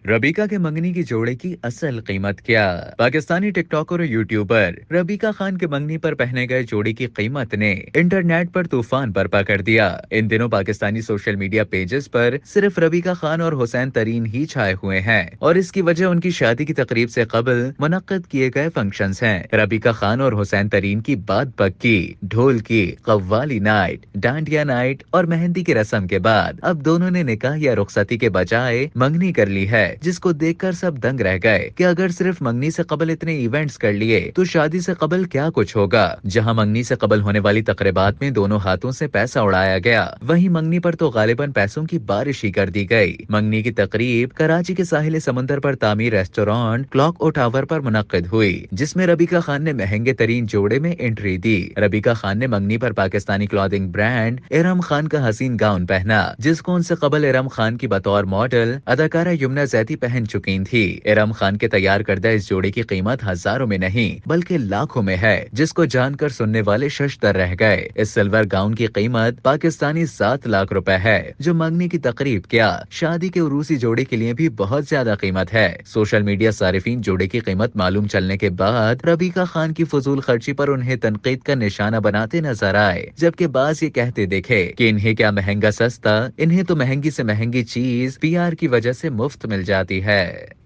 रबीका के मंगनी की जोड़े की असल कीमत क्या? पाकिस्तानी टिकटॉकर और यूट्यूबर रबीका खान के मंगनी पर पहने गए जोड़ी की कीमत ने इंटरनेट पर तूफान बर्पा कर दिया। इन दिनों पाकिस्तानी सोशल मीडिया पेजेस पर सिर्फ रबीका खान और हुसैन तरीन ही छाए हुए हैं और इसकी वजह उनकी शादी की तकरीब से कबल मुनक्कद किए गए फंक्शंस हैं। रबीका खान और हुसैन तरीन की बात पक्की, ढोल की कव्वाली नाइट, डांडिया नाइट और मेहंदी की रस्म के बाद अब दोनों ने निकाह या रुखसती के बजाय मंगनी कर ली है, जिसको देखकर सब दंग रह गए कि अगर सिर्फ मंगनी से कबल इतने इवेंट्स कर लिए तो शादी से कबल क्या कुछ होगा। जहां मंगनी से कबल होने वाली तकरीबात में दोनों हाथों से पैसा उड़ाया गया, वहीं मंगनी पर तो गालिबन पैसों की बारिश ही कर दी गई। मंगनी की तकरीब कराची के साहिल समंदर पर तामीर रेस्टोरेंट क्लॉक ओ टावर पर मुनक्किद हुई, जिसमें रबीका खान ने महंगे तरीन जोड़े में एंट्री दी। रबीका खान ने मंगनी पर पाकिस्तानी क्लॉथिंग ब्रांड इरम खान का हसीन गाउन पहना, जिसको उनसे कबल इरम खान की बतौर मॉडल अदाकारा यमुना जैदी पहन चुकी थी। इरम खान के तैयार करदा इस जोड़े की कीमत हजारों में नहीं बल्कि लाखों में है, जिसको जानकर सुनने वाले शशदर रह गए। इस सिल्वर गाउन की कीमत पाकिस्तानी 7 लाख रुपए है, जो मंगनी की तकरीब क्या शादी के उरूसी जोड़े के लिए भी बहुत ज्यादा कीमत है। सोशल मीडिया सारिफीन जोड़े की कीमत मालूम चलने के बाद रबीका खान की फजूल खर्ची पर उन्हें तनकीद का निशाना बनाते नजर आए, जबकि बाज ये कहते देखे कि इन्हें क्या महंगा सस्ता, इन्हें तो महंगी से महंगी चीज पीआर की वजह से मुफ्त मिल जाती है।